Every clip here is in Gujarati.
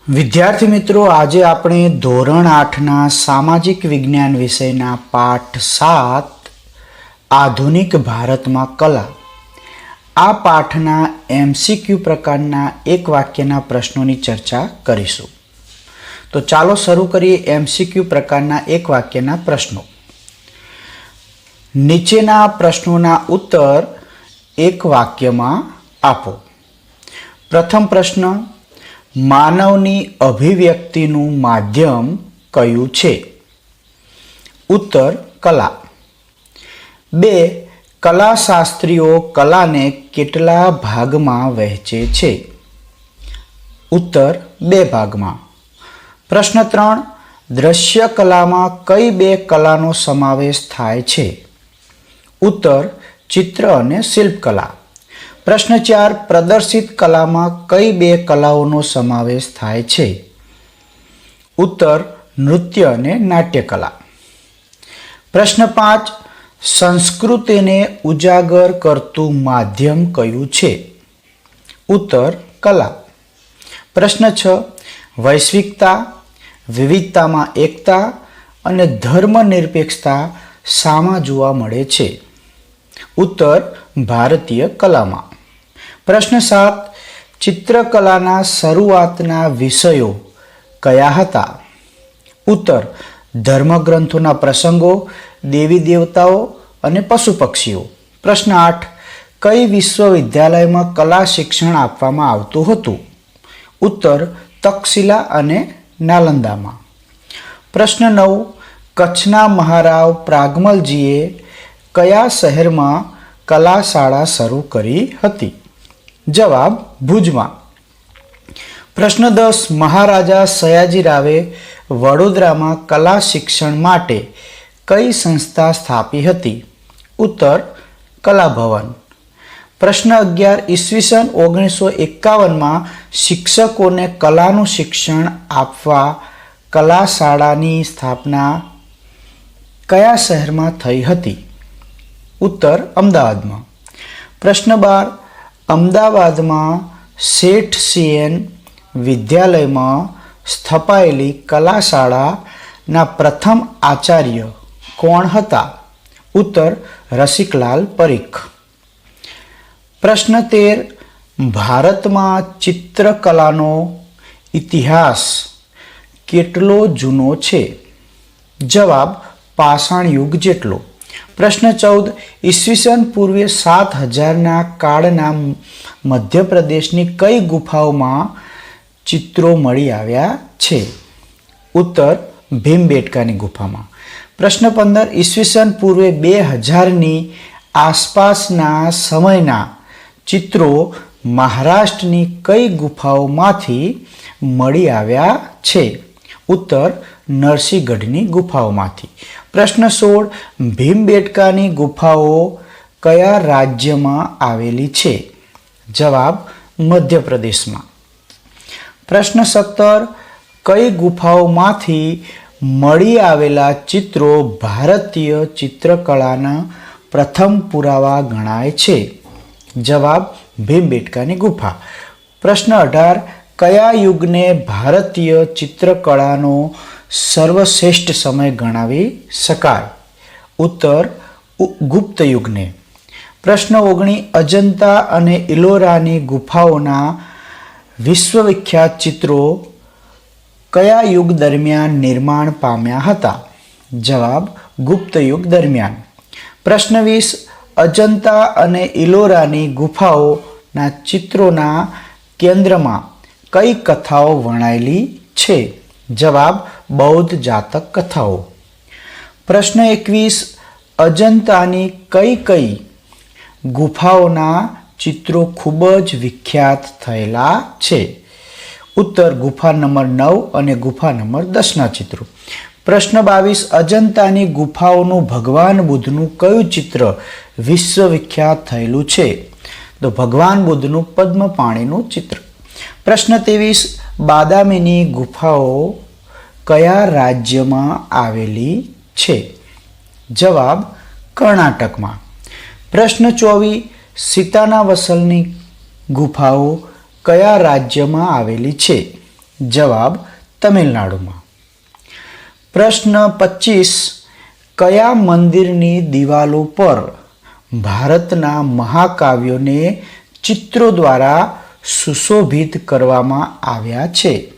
વિદ્યાર્થી મિત્રો, આજે આપણે ધોરણ 8ના સામાજિક વિજ્ઞાન વિષયના પાઠ 7 આધુનિક ભારતમાં કલા આ પાઠના MCQ પ્રકારના એક વાક્યના પ્રશ્નોની ચર્ચા કરીશું. તો ચાલો શરૂ કરીએ MCQ પ્રકારના એક વાક્યના પ્રશ્નો. નીચેના પ્રશ્નોના ઉત્તર એક વાક્યમાં આપો. પ્રથમ પ્રશ્ન, માનવની અભિવ્યક્તિનું માધ્યમ કયું છે? ઉત્તર, કલા. 2. કલાશાસ્ત્રીઓ કલાને કેટલા ભાગમાં વહેંચે છે? ઉત્તર, 2 ભાગમાં. પ્રશ્ન 3, દ્રશ્ય કલામાં કઈ 2 કલાનો સમાવેશ થાય છે? ઉત્તર, ચિત્ર અને શિલ્પકલા. પ્રશ્ન 4, પ્રદર્શિત કલામાં કઈ 2 કલાઓનો સમાવેશ થાય છે? ઉત્તર, નૃત્ય અને નાટ્યકલા. પ્રશ્ન 5, સંસ્કૃતિને ઉજાગર કરતું માધ્યમ કયું છે? ઉત્તર, કલા. પ્રશ્ન 6, વૈશ્વિકતા, વિવિધતામાં એકતા અને ધર્મનિરપેક્ષતા શામાં જોવા મળે છે? ઉત્તર, ભારતીય કલામાં. પ્રશ્ન 7, ચિત્રકલાના શરૂઆતના વિષયો કયા હતા? ઉત્તર, ધર્મગ્રંથોના પ્રસંગો, દેવી દેવતાઓ અને પશુ પક્ષીઓ. પ્રશ્ન 8, કઈ વિશ્વવિદ્યાલયમાં કલા શિક્ષણ આપવામાં આવતું હતું? ઉત્તર, તક્ષશિલા અને નાલંદામાં. પ્રશ્ન 9, કચ્છના મહારાવ પ્રાગમલજીએ કયા શહેરમાં કલા શાળા શરૂ કરી હતી? જવાબ, ભુજમાં. પ્રશ્ન 10, મહારાજા સયાજીરાવે વડોદરામાં કલા શિક્ષણ માટે કઈ સંસ્થા સ્થાપી હતી? ઉત્તર, કલાભવન. પ્રશ્ન 11, ઈસવીસન 1951માં શિક્ષકોને કલાનું શિક્ષણ આપવા કલા શાળાની સ્થાપના કયા શહેરમાં થઈ હતી? ઉત્તર, અમદાવાદમાં. પ્રશ્ન 12, અમદાવાદમાં શેઠ સીએન વિદ્યાલયમાં સ્થપાયેલી કલા શાળાના પ્રથમ આચાર્ય કોણ હતા? ઉત્તર, રસિકલાલ પરીખ. પ્રશ્ન 13, ભારતમાં ચિત્રકલાનો ઇતિહાસ કેટલો જૂનો છે? જવાબ, પાષાણ યુગ જેટલો. પ્રશ્ન 14, ઈસવીસન પૂર્વે 7000ના કાળના મધ્યપ્રદેશની કઈ ગુફાઓમાં ચિત્રો મળી આવ્યા છે? ઉત્તર, ભીમબેટકાની ગુફામાં. પ્રશ્ન 15, ઈસવીસન પૂર્વે 2000ની આસપાસના સમયના ચિત્રો મહારાષ્ટ્રની કઈ ગુફાઓમાંથી મળી આવ્યા છે? ઉત્તર, નરસિંહગઢની ગુફાઓમાંથી. પ્રશ્ન 16, ભીમબેટકાની ગુફાઓ કયા રાજ્યમાં આવેલી છે? જવાબ, મધ્યપ્રદેશમાં. પ્રશ્ન 17, કઈ ગુફાઓમાંથી મળી આવેલા ચિત્રો ભારતીય ચિત્રકલાના પ્રથમ પુરાવા ગણાય છે? જવાબ, ભીમબેટકાની ગુફા. પ્રશ્ન 18, કયા યુગને ભારતીય ચિત્રકળાનો સર્વશ્રેષ્ઠ સમય ગણાવી શકાય? ઉત્તર, ગુપ્ત યુગને. પ્રશ્ન 19, અજંતા અને ઇલોરાની ગુફાઓના વિશ્વવિખ્યાત ચિત્રો કયા યુગ દરમિયાન નિર્માણ પામ્યા હતા? જવાબ, ગુપ્ત યુગ દરમિયાન. પ્રશ્ન 20, અજંતા અને ઇલોરાની ગુફાઓના ચિત્રોના કેન્દ્રમાં કઈ કથાઓ વર્ણાયેલી છે? જવાબ, બૌદ્ધ જાતક કથાઓ. પ્રશ્ન 21, અજંતાની કઈ ગુફાઓના ચિત્રો ખૂબ જ વિખ્યાત થયેલા છે? ઉત્તર, ગુફા નંબર 9 અને ગુફા નંબર 10ના ચિત્રો. પ્રશ્ન 22, અજંતાની ગુફાઓનું ભગવાન બુદ્ધનું કયું ચિત્ર વિશ્વવિખ્યાત થયેલું છે? તો ભગવાન બુદ્ધનું પદ્મપાણીનું ચિત્ર. પ્રશ્ન 23, બાદામીની ગુફાઓ કયા રાજ્યમાં આવેલી છે? જવાબ, કર્ણાટકમાં. પ્રશ્ન 24, સીતાના વસલની ગુફાઓ કયા રાજ્યમાં આવેલી છે? જવાબ તમિલનાડુમાં. પ્રશ્ન 25. કયા મંદિરની દિવાલો પર ભારતના મહાકાવ્યોને ચિત્રો દ્વારા સુશોભિત કરવામાં આવ્યા છે?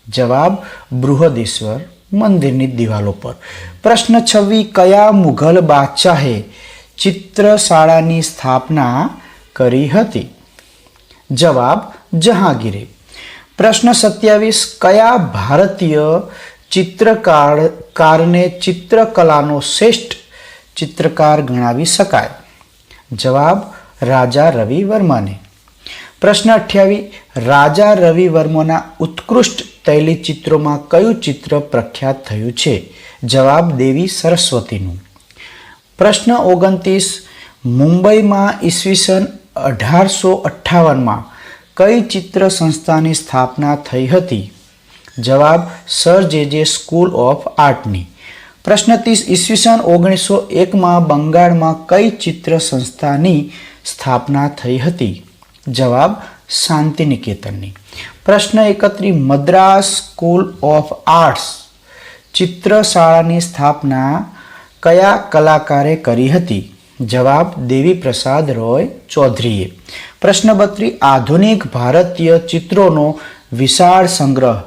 જવાબ બૃહદેશ્વર મંદિરની દિવાલો પર. પ્રશ્ન 26. કયા મુઘલ બાદશાહે ચિત્રશાળાની સ્થાપના કરી હતી? જવાબ જહાંગીરે. પ્રશ્ન 27. કયા ભારતીય ચિત્રકારને ચિત્રકલાનો શ્રેષ્ઠ ચિત્રકાર ગણાવી શકાય? જવાબ રાજા રવિ વર્માને. પ્રશ્ન 28. રાજા રવિ વર્માના ઉત્કૃષ્ટ તૈલી ચિત્રોમાં કયું ચિત્ર પ્રખ્યાત થયું છે? જવાબ દેવી સરસ્વતીનું. પ્રશ્ન 29. મુંબઈમાં ઈસવીસન 1858માં કઈ ચિત્ર સંસ્થાની સ્થાપના થઈ હતી? જવાબ સર જે સ્કૂલ ઓફ આર્ટની. પ્રશ્ન 30. ઈસવીસન 1901માં બંગાળમાં કઈ ચિત્ર સંસ્થાની સ્થાપના થઈ હતી? જવાબ શાંતિનિકેતનની. પ્રશ્ન 31. મદ્રાસ સ્કૂલ ઓફ આર્ટ્સ ચિત્રશાળાની સ્થાપના કયા કલાકારે કરી હતી? જવાબ દેવી પ્રસાદ રોય ચૌધરીએ. પ્રશ્ન 32. આધુનિક ભારતીય ચિત્રોનો વિશાળ સંગ્રહ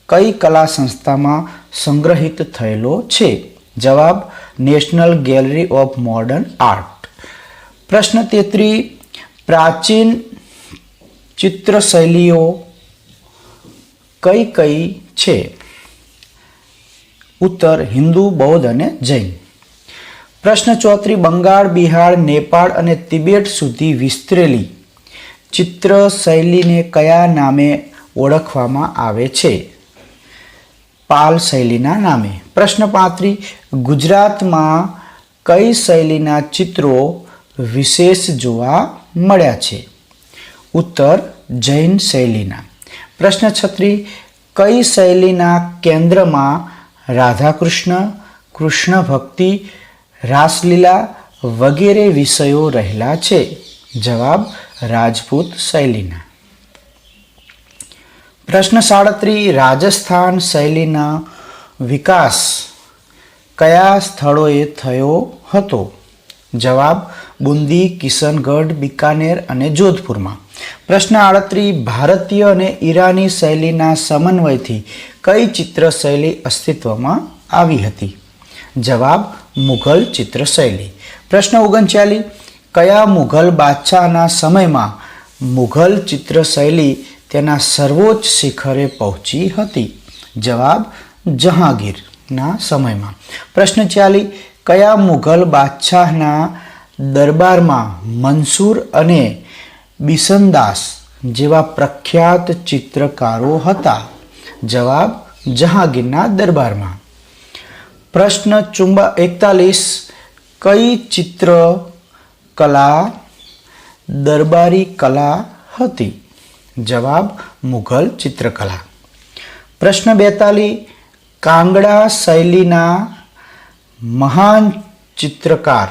કઈ કલા સંસ્થામાં સંગ્રહિત થયેલો છે? જવાબ national gallery of modern art. પ્રશ્ન 33. પ્રાચીન ચિત્રશૈલીઓ કઈ કઈ છે? ઉત્તર હિન્દુ, બૌદ્ધ અને જૈન. પ્રશ્ન 34. બંગાળ, બિહાર, નેપાળ અને તિબેટ સુધી વિસ્તરેલી ચિત્રશૈલીને કયા નામે ઓળખવામાં આવે છે? પાલ શૈલીના નામે. પ્રશ્ન 35. ગુજરાતમાં કઈ શૈલીના ચિત્રો વિશેષ જોવા મળ્યા છે? ઉત્તર જૈન શૈલીના. પ્રશ્ન 36. કઈ શૈલીના કેન્દ્રમાં રાધાકૃષ્ણ, કૃષ્ણ ભક્તિ, રાસલીલા વગેરે વિષયો રહેલા છે? જવાબ રાજપૂત શૈલીના. પ્રશ્ન 37. રાજસ્થાન શૈલીના વિકાસ કયા સ્થળોએ થયો હતો? જવાબ બુંદી, કિશનગઢ, બિકાનેર અને જોધપુરમાં. પ્રશ્ન 38. ભારતીય અને ઈરાની શૈલીના સમન્વયથી કઈ ચિત્રશૈલી અસ્તિત્વમાં આવી હતી? જવાબ મુઘલ ચિત્રશૈલી. પ્રશ્ન 39. કયા મુઘલ બાદશાહના સમયમાં મુઘલ ચિત્રશૈલી તેના સર્વોચ્ચ શિખરે પહોંચી હતી? જવાબ જહાંગીરના સમયમાં. પ્રશ્ન 40. કયા મુઘલ બાદશાહના દરબારમાં મંસૂર અને બિસનદાસ જેવા પ્રખ્યાત ચિત્રકારો હતા? જવાબ જહાંગીરના દરબારમાં. પ્રશ્ન 41. કઈ ચિત્રકલા દરબારી કલા હતી? જવાબ મુઘલ ચિત્રકલા. પ્રશ્ન 42. કાંગડા શૈલીના મહાન ચિત્રકાર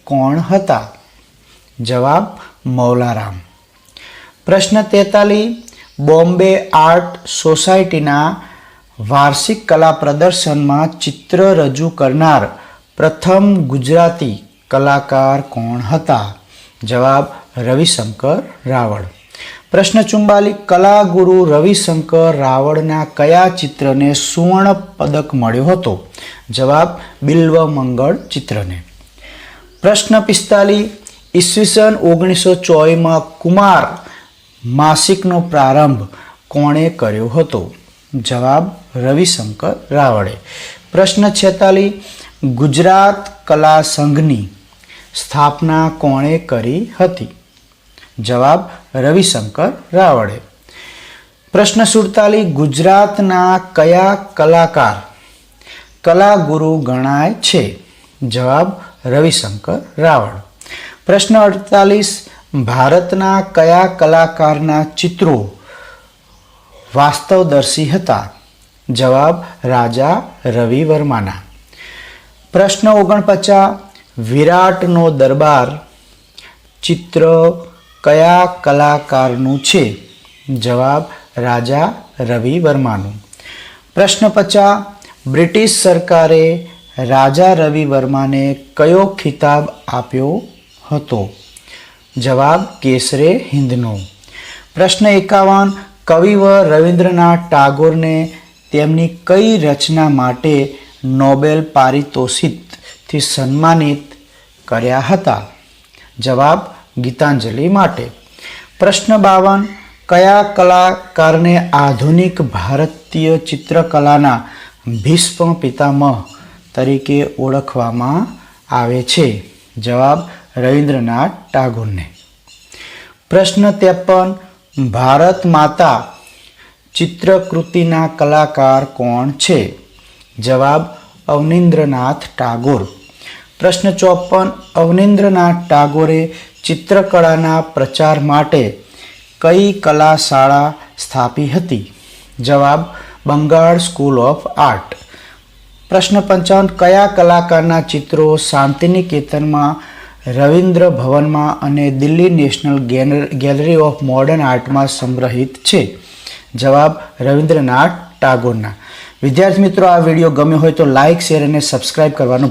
કોણ હતા? જવાબ મૌલારામ. પ્રશ્ન 43. બોમ્બે આર્ટ સોસાયટીના વાર્ષિક કલા પ્રદર્શનમાં ચિત્ર રજૂ કરનાર પ્રથમ ગુજરાતી કલાકાર કોણ હતા? જવાબ રવિશંકર રાવળ. પ્રશ્ન 44. કલાગુરુ રવિશંકર રાવળના કયા ચિત્રને સુવર્ણ પદક મળ્યો હતો? જવાબ બિલ્વ મંગળ ચિત્રને. પ્રશ્ન 45. ઈસવીસન 1924માં કુમાર માસિકનો પ્રારંભ કોણે કર્યો હતો? જવાબ રવિશંકર રાવળે. પ્રશ્ન 46. ગુજરાત કલા સંઘની સ્થાપના કોણે કરી હતી? જવાબ રવિશંકર રાવળે. પ્રશ્ન 47. ગુજરાતના કયા કલાકાર કલાગુરુ ગણાય છે? જવાબ રવિશંકર રાવળ. પ્રશ્ન 48. ભારતના કયા કલાકારના ચિત્રો વાસ્તવદર્શી હતા? જવાબ રાજા રવિ વર્માના. પ્રશ્ન 49. વિરાટનો દરબાર ચિત્ર કયા કલાકારનું છે? જવાબ રાજા રવિ વર્માનું. પ્રશ્ન 50 બ્રિટિશ સરકારે રાજા રવિ વર્માને કયો ખિતાબ આપ્યો હતો? જવાબ કેસરે હિન્દનો. પ્રશ્ન 51 કવિવર રવિન્દ્રનાથ ટાગોરને તેમની કઈ રચના માટે નોબેલ પારિતોષિકથી સન્માનિત કર્યા હતા? જવાબ ગીતાંજલિ માટે. પ્રશ્ન 52 કયા કલાકારને આધુનિક ભારતીય ચિત્રકલાના ભીષ્મ પિતામહ તરીકે ઓળખવામાં આવે છે? જવાબ રવિન્દ્રનાથ ટાગોરને. પ્રશ્ન 53 ભારત માતા ચિત્રકૃતિના કલાકાર કોણ છે? જવાબ અવનીન્દ્રનાથ ટાગોર. પ્રશ્ન 54 અવનીન્દ્રનાથ ટાગોરે ચિત્રકળાના પ્રચાર માટે કઈ કલા શાળા સ્થાપી હતી? જવાબ બંગાળ સ્કૂલ ઓફ આર્ટ. પ્રશ્ન 55 કયા કલાકારના ચિત્રો શાંતિનિકેતનમાં, રવિન્દ્ર ભવનમાં અને Delhi national gallery of modern આર્ટમાં સંગ્રહિત છે? જવાબ રવિન્દ્રનાથ ટાગોરના. વિદ્યાર્થી મિત્રો, આ વિડીયો ગમ્યો હોય તો લાઇક, શેર અને સબસ્ક્રાઇબ કરવાનું